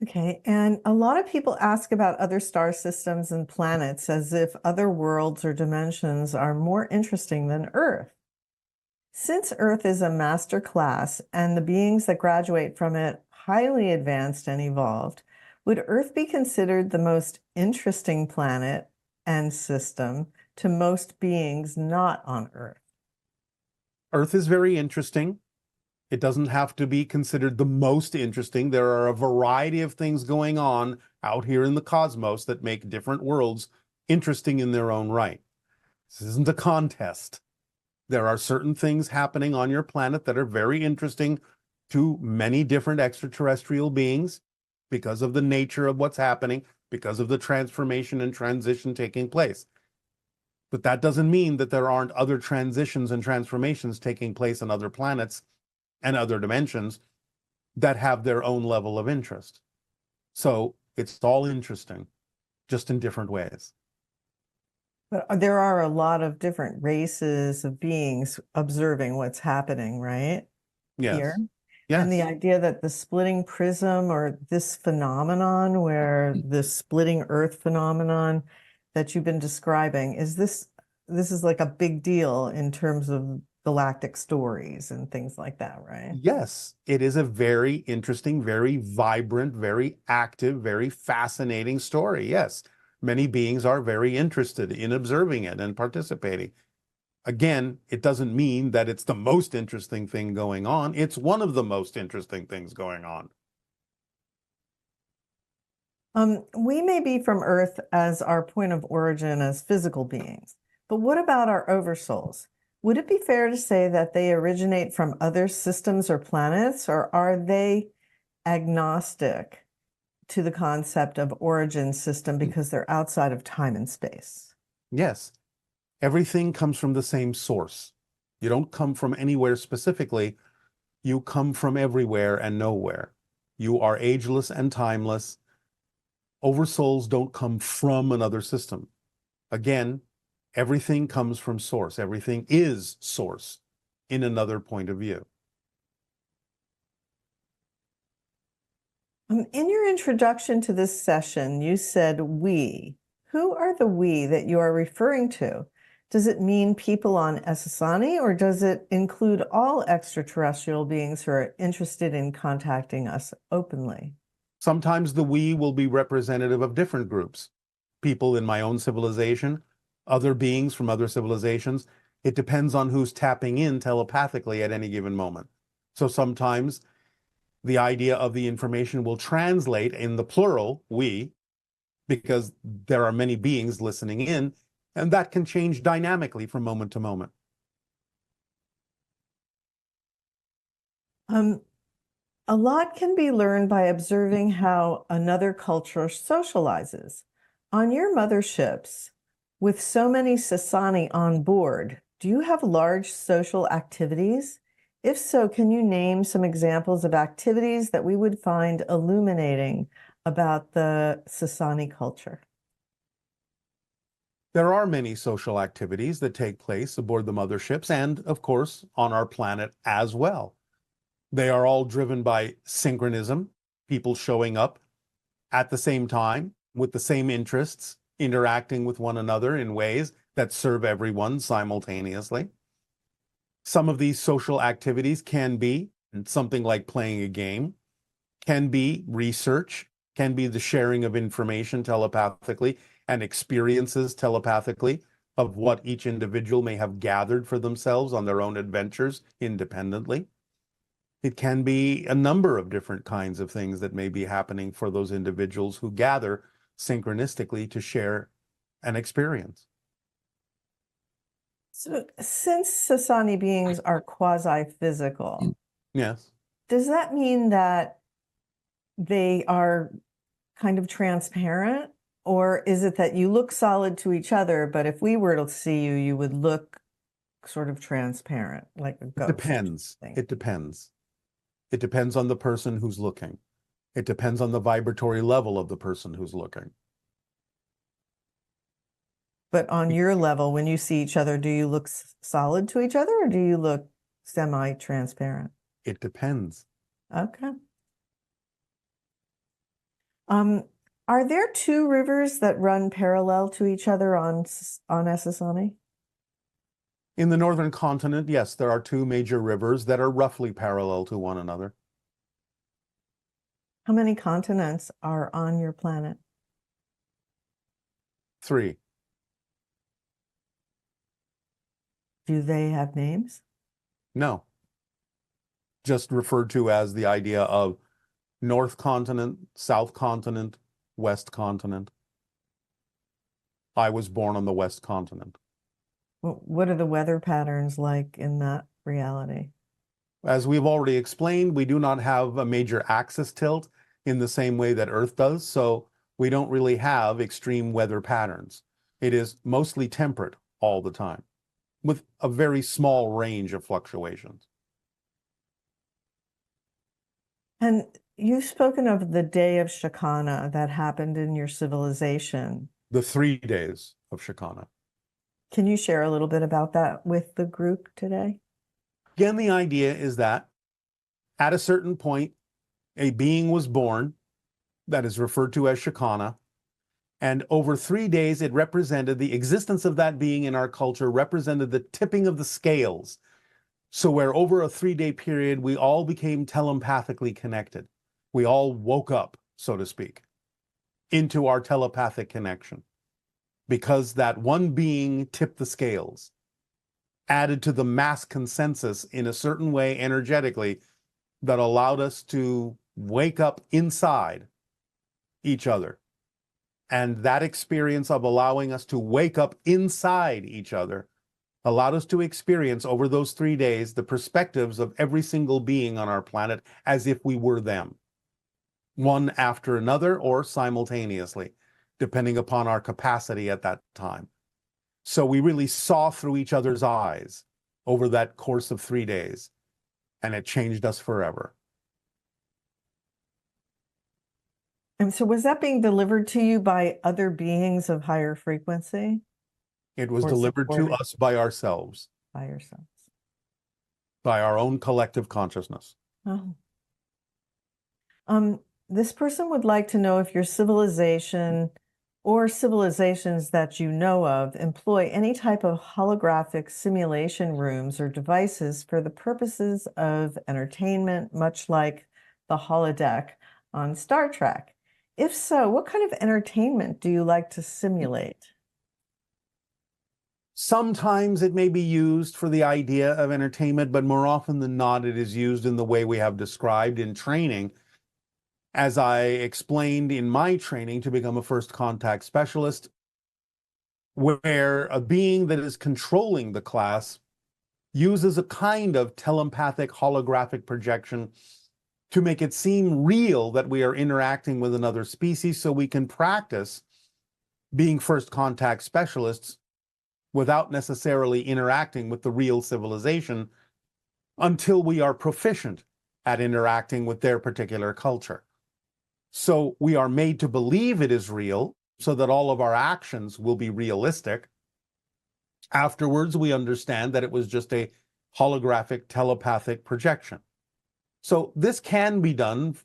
Okay, and a lot of people ask about other star systems and planets as if other worlds or dimensions are more interesting than Earth. Since Earth is a master class and the beings that graduate from it highly advanced and evolved, would Earth be considered the most interesting planet and system to most beings not on Earth? Earth is very interesting. It doesn't have to be considered the most interesting. There are a variety of things going on out here in the cosmos that make different worlds interesting in their own right. This isn't a contest. There are certain things happening on your planet that are very interesting to many different extraterrestrial beings because of the nature of what's happening, because of the transformation and transition taking place. But that doesn't mean that there aren't other transitions and transformations taking place on other planets and other dimensions that have their own level of interest. So it's all interesting, just in different ways. But there are a lot of different races of beings observing what's happening, right? Here. Yes. And the Yes. idea that the splitting prism or this phenomenon where the splitting Earth phenomenon that you've been describing, this is like a big deal in terms of galactic stories and things like that, right? Yes, it is a very interesting, very vibrant, very active, very fascinating story. Yes, many beings are very interested in observing it and participating. Again, it doesn't mean that it's the most interesting thing going on. It's one of the most interesting things going on. We may be from Earth as our point of origin as physical beings, but what about our oversouls? Would it be fair to say that they originate from other systems or planets, or are they agnostic to the concept of origin system because they're outside of time and space? Yes, everything comes from the same source. You don't come from anywhere specifically. You come from everywhere and nowhere. You are ageless and timeless. Oversouls don't come from another system. Again, everything comes from source. Everything is source in another point of view. In your introduction to this session, you said we. Who are the we that you are referring to? Does it mean people on Essassani, or does it include all extraterrestrial beings who are interested in contacting us openly? Sometimes the we will be representative of different groups. People in my own civilization, other beings from other civilizations. It depends on who's tapping in telepathically at any given moment. So sometimes the idea of the information will translate in the plural, we, because there are many beings listening in, and that can change dynamically from moment to moment. A lot can be learned by observing how another culture socializes. On your motherships, with so many Sasani on board, do you have large social activities? If so, can you name some examples of activities that we would find illuminating about the Sasani culture? There are many social activities that take place aboard the motherships and, of course, on our planet as well. They are all driven by synchronism, people showing up at the same time with the same interests, interacting with one another in ways that serve everyone simultaneously. Some of these social activities can be something like playing a game, can be research, can be the sharing of information telepathically and experiences telepathically of what each individual may have gathered for themselves on their own adventures independently. It can be a number of different kinds of things that may be happening for those individuals who gather synchronistically to share an experience. So, since Sasani beings are quasi-physical, Yes. does that mean that they are kind of transparent? Or is it that you look solid to each other, but if we were to see you, you would look sort of transparent, like a ghost Depends. thing? It depends. It depends on the person who's looking. It depends on the vibratory level of the person who's looking. But on your level, when you see each other, do you look solid to each other or do you look semi-transparent? It depends. Okay. Um, are there two rivers that run parallel to each other on Essassani? In the northern continent, yes, there are two major rivers that are roughly parallel to one another. How many continents are on your planet? 3. Do they have names? No, just referred to as the idea of North Continent, South Continent, West Continent. I was born on the West Continent. What are the weather patterns like in that reality? As we've already explained, we do not have a major axis tilt in the same way that Earth does, so we don't really have extreme weather patterns. It is mostly temperate all the time, with a very small range of fluctuations. And you've spoken of the day of Shakana that happened in your civilization. The 3 days of Shakana. Can you share a little bit about that with the group today? Again, the idea is that at a certain point, a being was born that is referred to as Shakana. And over 3 days, it represented the existence of that being in our culture, represented the tipping of the scales. So where over a 3-day period, we all became telepathically connected. We all woke up, so to speak, into our telepathic connection because that one being tipped the scales, added to the mass consensus in a certain way energetically that allowed us to wake up inside each other. And that experience of allowing us to wake up inside each other allowed us to experience over those 3 days the perspectives of every single being on our planet as if we were them, one after another or simultaneously, depending upon our capacity at that time. So we really saw through each other's eyes over that course of 3 days, and it changed us forever. And so was that being delivered to you by other beings of higher frequency It was or delivered to supported us by ourselves, by yourselves? by our own collective consciousness. Oh. Um, this person would like to know if your civilization or civilizations that you know of employ any type of holographic simulation rooms or devices for the purposes of entertainment, much like the holodeck on Star Trek. If so, what kind of entertainment do you like to simulate? Sometimes it may be used for the idea of entertainment, but more often than not, it is used in the way we have described in training. As I explained in my training to become a first contact specialist, where a being that is controlling the class uses a kind of telepathic holographic projection to make it seem real that we are interacting with another species so we can practice being first contact specialists without necessarily interacting with the real civilization until we are proficient at interacting with their particular culture. So we are made to believe it is real so that all of our actions will be realistic. Afterwards, we understand that it was just a holographic telepathic projection. So this can be done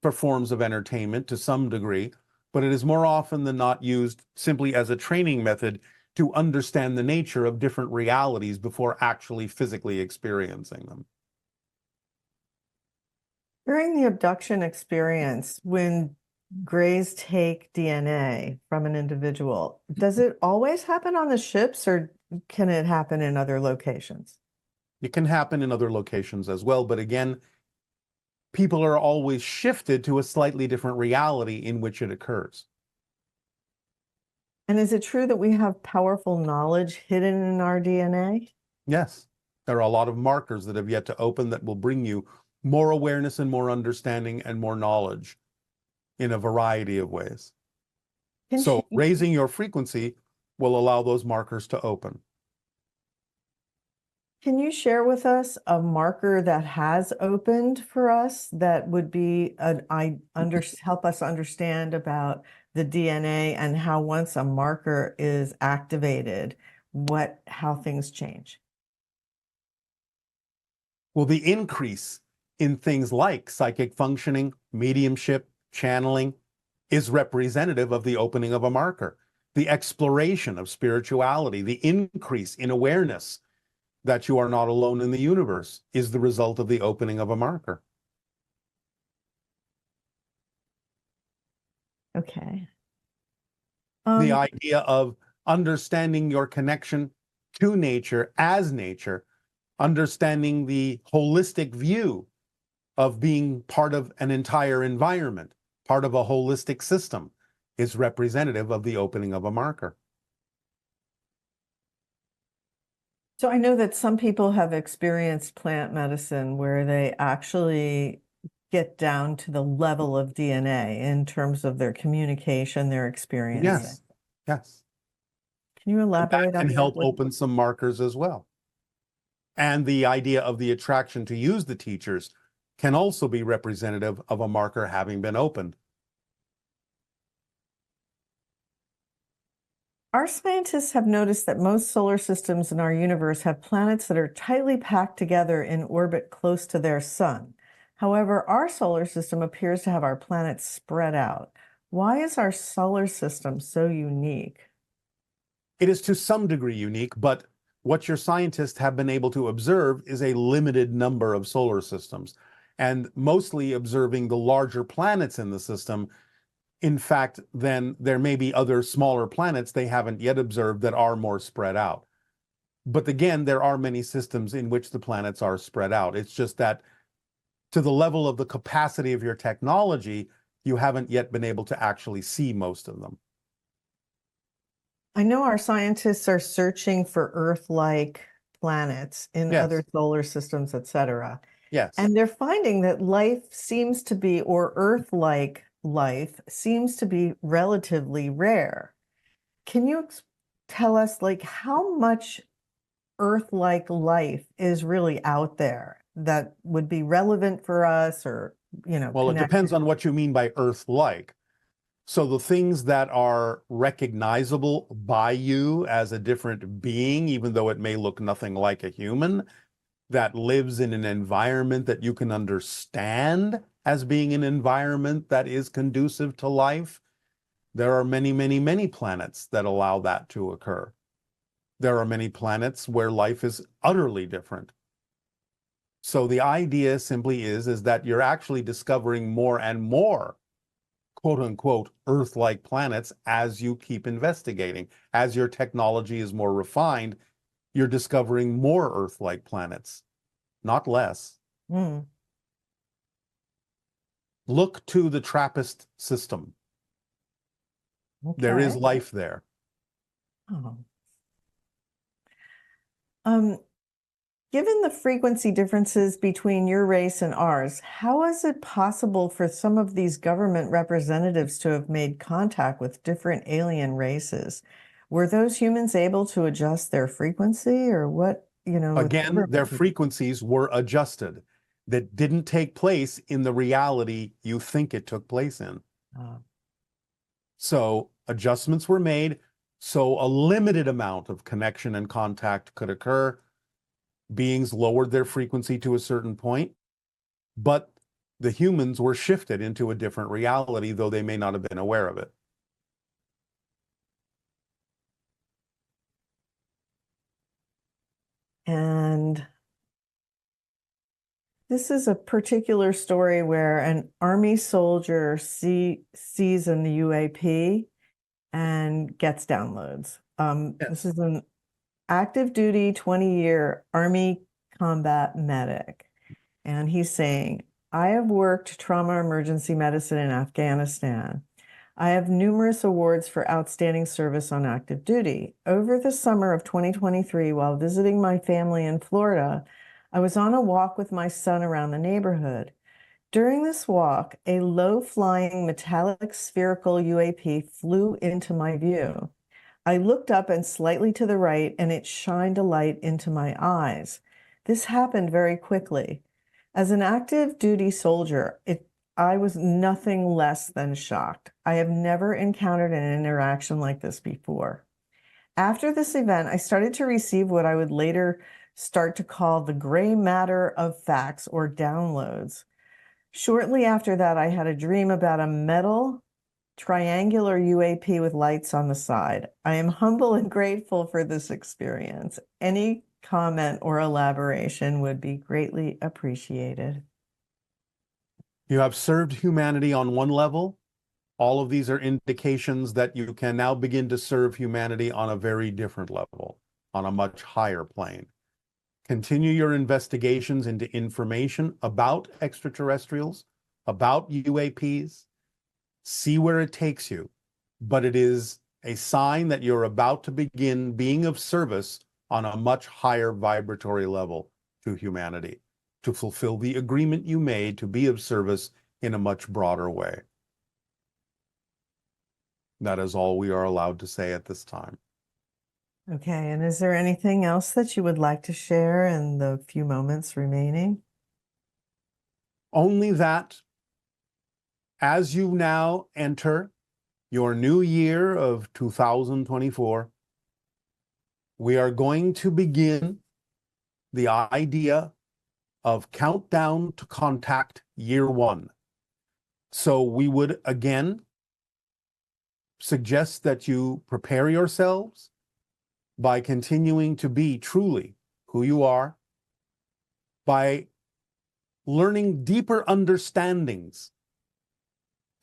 for forms of entertainment to some degree, but it is more often than not used simply as a training method to understand the nature of different realities before actually physically experiencing them. During the abduction experience, when Greys take DNA from an individual, does it always happen on the ships or can it happen in other locations? It can happen in other locations as well, but again, people are always shifted to a slightly different reality in which it occurs. And is it true that we have powerful knowledge hidden in our DNA? Yes, there are a lot of markers that have yet to open that will bring you more awareness and more understanding and more knowledge in a variety of ways. Can So you, raising your frequency will allow those markers to open. can you share with us a marker that has opened for us that would be help us understand about the DNA and how once a marker is activated, how things change? Well, the increase in things like psychic functioning, mediumship, channeling, is representative of the opening of a marker. The exploration of spirituality, the increase in awareness that you are not alone in the universe is the result of the opening of a marker. Okay. The idea of understanding your connection to nature as nature, understanding the holistic view of being part of an entire environment, part of a holistic system, is representative of the opening of a marker. So I know that some people have experienced plant medicine where they actually get down to the level of DNA in terms of their communication, their experiencing. Yes, yes. Can you And that elaborate on can that? help open some markers as well. And the idea of the attraction to use the teachers can also be representative of a marker having been opened. Our scientists have noticed that most solar systems in our universe have planets that are tightly packed together in orbit close to their sun. However, our solar system appears to have our planets spread out. Why is our solar system so unique? It is to some degree unique, but what your scientists have been able to observe is a limited number of solar systems, and mostly observing the larger planets in the system. In fact, then there may be other smaller planets they haven't yet observed that are more spread out. But again, there are many systems in which the planets are spread out. It's just that to the level of the capacity of your technology, you haven't yet been able to actually see most of them. I know our scientists are searching for Earth-like planets in other Yes, solar systems, etc. yes. And they're finding that life seems to be, or Earth-like life seems to be relatively rare. Can you tell us, like, how much Earth-like life is really out there that would be relevant for us or, Well, it depends connected? on what you mean by Earth-like. So the things that are recognizable by you as a different being, even though it may look nothing like a human, that lives in an environment that you can understand as being an environment that is conducive to life, there are many, many, many planets that allow that to occur. There are many planets where life is utterly different. So the idea simply is that you're actually discovering more and more quote unquote Earth-like planets as you keep investigating. As your technology is more refined, you're discovering more Earth-like planets, not less. Mm, Look to the TRAPPIST system. There is okay. life there. Oh. Um, Given the frequency differences between your race and ours, how is it possible for some of these government representatives to have made contact with different alien races? Were those humans able to adjust their frequency or what, with Again, their government? frequencies were adjusted. That didn't take place in the reality you think it took place in. Uh, So adjustments were made so a limited amount of connection and contact could occur. Beings lowered their frequency to a certain point, but the humans were shifted into a different reality, though they may not have been aware of it. and this is a particular story where an army soldier sees a UAP and gets downloads. This Yes. is an active duty 20-year Army combat medic. And he's saying, I have worked trauma emergency medicine in Afghanistan. I have numerous awards for outstanding service on active duty. Over the summer of 2023, while visiting my family in Florida, I was on a walk with my son around the neighborhood. During this walk, a low-flying metallic spherical UAP flew into my view. I looked up and slightly to the right, and it shined a light into my eyes. This happened very quickly. As an active duty soldier, I was nothing less than shocked. I have never encountered an interaction like this before. After this event, I started to receive what I would later start to call the gray matter of facts or downloads. Shortly after that, I had a dream about a metal triangular UAP with lights on the side. I am humble and grateful for this experience. Any comment or elaboration would be greatly appreciated. You have served humanity on one level. All of these are indications that you can now begin to serve humanity on a very different level, on a much higher plane. Continue your investigations into information about extraterrestrials, about UAPs. See where it takes you. But it is a sign that you're about to begin being of service on a much higher vibratory level to humanity, to fulfill the agreement you made to be of service in a much broader way. That is all we are allowed to say at this time. Okay, and is there anything else that you would like to share in the few moments remaining? Only that as you now enter your new year of 2024, we are going to begin the idea of countdown to contact year one. So we would again suggest that you prepare yourselves by continuing to be truly who you are, by learning deeper understandings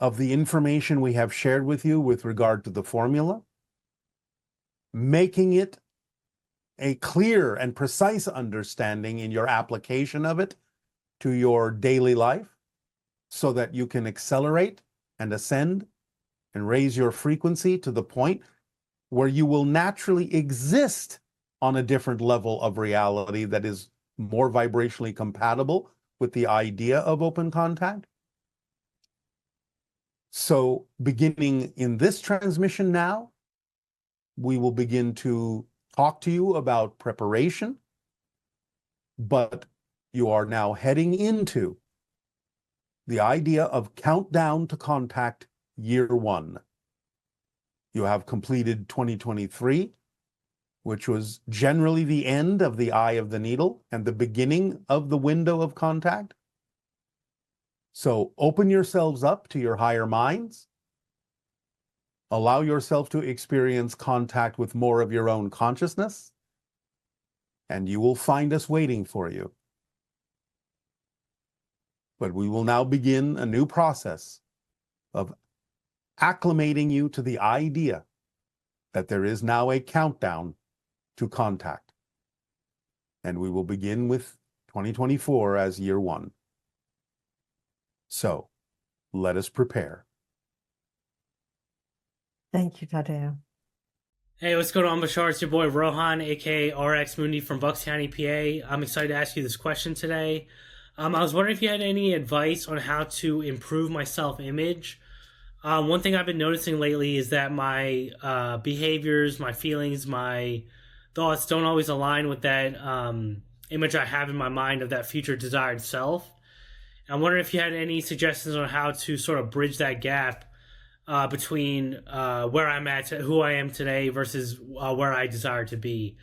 of the information we have shared with you with regard to the formula, making it a clear and precise understanding in your application of it to your daily life so that you can accelerate and ascend and raise your frequency to the point where you will naturally exist on a different level of reality that is more vibrationally compatible with the idea of open contact. So beginning in this transmission now, we will begin to talk to you about preparation, but you are now heading into the idea of countdown to contact year one. You have completed 2023, which was generally the end of the eye of the needle and the beginning of the window of contact. So open yourselves up to your higher minds. Allow yourself to experience contact with more of your own consciousness, and you will find us waiting for you. But we will now begin a new process of acclimating you to the idea that there is now a countdown to contact. And we will begin with 2024 as year one. So let us prepare. Thank you, Tadeo. Hey, what's going on, Bashar? It's your boy Rohan, aka RX Mundi from Bucks County, PA. I'm excited to ask you this question today. I was wondering if you had any advice on how to improve my self-image. One thing I've been noticing lately is that my behaviors, my feelings, my thoughts don't always align with that image I have in my mind of that future desired self. I'm wondering if you had any suggestions on how to sort of bridge that gap between where I'm at, who I am today, versus where I desire to be.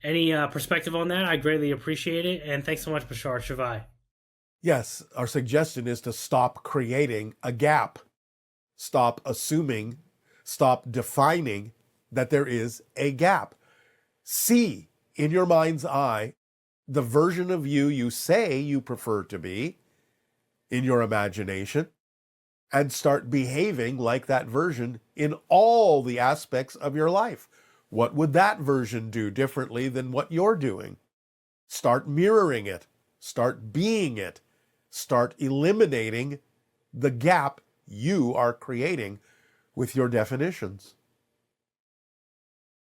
Any perspective on that? I greatly appreciate it. And thanks so much, Bashar Shavai. Yes, our suggestion is to stop creating a gap. Stop assuming, stop defining that there is a gap. See in your mind's eye the version of you you say you prefer to be in your imagination, and start behaving like that version in all the aspects of your life. What would that version do differently than what you're doing? Start mirroring it. Start being it. Start eliminating the gap you are creating with your definitions.